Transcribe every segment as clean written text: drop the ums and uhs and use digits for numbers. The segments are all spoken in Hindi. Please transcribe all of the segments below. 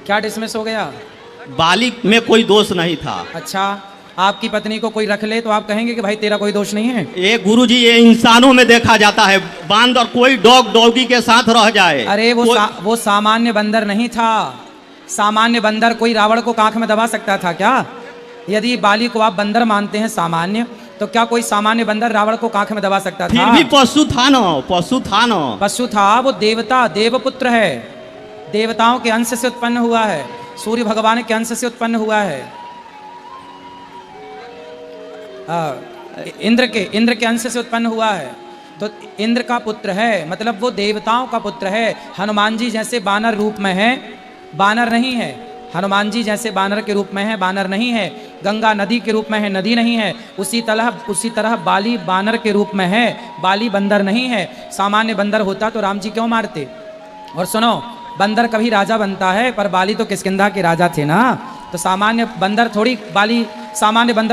क्या डिसमिस हो गया? बाली में कोई दोष नहीं था। अच्छा, आपकी पत्नी को कोई रख ले तो आप कहेंगे कि भाई तेरा कोई दोष नहीं है? ये गुरुजी ये इंसानों में देखा जाता है। बांदर कोई डॉगी के साथ रह जाए। अरे वो सामान्य बंदर नहीं था। सामान्य बंदर कोई रावण को कांख में दबा सकता था क्या? यदि बाली को आप बंदर मानते हैं सामान्य, तो क्या कोई सामान्य बंदर रावण को कांख में दबा सकता था? फिर भी पशु था ना, पशु था ना। पशु था, वो देवता देवपुत्र है, देवताओं के अंश से उत्पन्न हुआ है, सूर्य भगवान के अंश से उत्पन्न हुआ है, इंद्र के अंश से उत्पन्न हुआ है। तो इंद्र का पुत्र है, मतलब वो देवताओं का पुत्र है। हनुमान जी जैसे बानर रूप में है, बानर नहीं है। हनुमान जी जैसे बानर के रूप में है, बानर नहीं है। गंगा नदी के रूप में है, नदी नहीं है। उसी तरह बाली बानर के रूप में है, बाली बंदर नहीं है। सामान्य बंदर होता तो राम जी क्यों मारते? और सुनो, बंदर कभी राजा बनता है, पर बाली तो किष्किंधा के राजा थे ना। तो सामान्य बंदर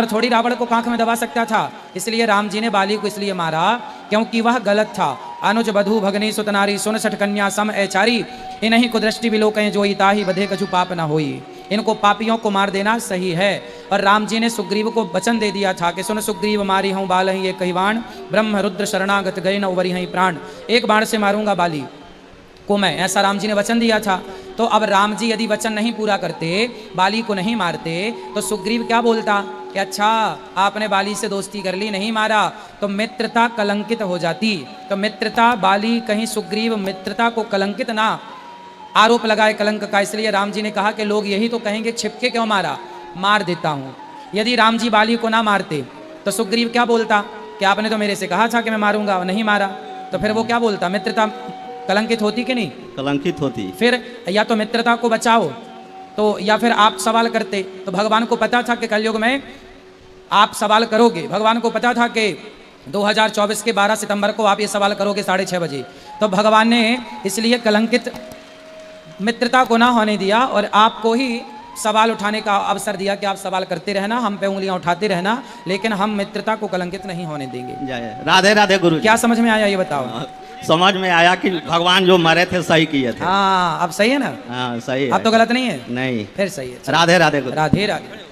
थोड़ी रावण को कांख में दबा सकता था। इसलिए राम जी ने बाली को इसलिए मारा क्योंकि वह गलत था। अनुज बधु भगनी सुतनारी सुन सठ कन्या सम ऐचारी, इन्हीं को दृष्टि विलोकयं जोई ताहि बधे कछु पाप न होई। इनको पापियों को मार देना सही है। और राम जी ने सुग्रीव को वचन दे दिया था कि सुन सुग्रीव मारी हूँ बाल ही एक बाण, ब्रह्म रुद्र शरणागत गए न उवरी हई प्राण। एक बाण से मारूंगा बाली को मैं, ऐसा राम जी ने वचन दिया था। तो अब राम जी यदि वचन नहीं पूरा करते, बाली को नहीं मारते, तो सुग्रीव क्या बोलता कि अच्छा आपने बाली से दोस्ती कर ली, नहीं मारा, तो मित्रता कलंकित हो जाती। तो मित्रता, बाली कहीं सुग्रीव मित्रता को कलंकित ना आरोप लगाए कलंक का। इसलिए राम जी ने कहा कि लोग यही तो कहेंगे छिपके क्यों मारा, मार देता हूँ। यदि राम जी बाली को ना मारते तो सुग्रीव क्या बोलता कि आपने तो मेरे से कहा था कि मैं मारूंगा, नहीं मारा। तो फिर वो क्या बोलता, मित्रता कलंकित होती कि नहीं? कलंकित होती। फिर या तो मित्रता को बचाओ, तो या फिर आप सवाल करते। तो भगवान को पता था कि कलयुग में आप सवाल करोगे। भगवान को पता था कि 2024 के 12 सितंबर को आप ये सवाल करोगे 6:30 बजे। तो भगवान ने इसलिए कलंकित मित्रता को ना होने दिया और आपको ही सवाल उठाने का अवसर दिया कि आप सवाल करते रहना, हम पे उंगलियां उठाते रहना, लेकिन हम मित्रता को कलंकित नहीं होने देंगे। राधे राधे गुरु। क्या समझ में आया ये बताओ? समझ में आया कि भगवान जो मरे थे सही किए थे। हाँ, अब सही है ना? हाँ सही है। अब तो गलत नहीं है? नहीं, फिर सही है। राधे राधे गुरु। राधे राधे।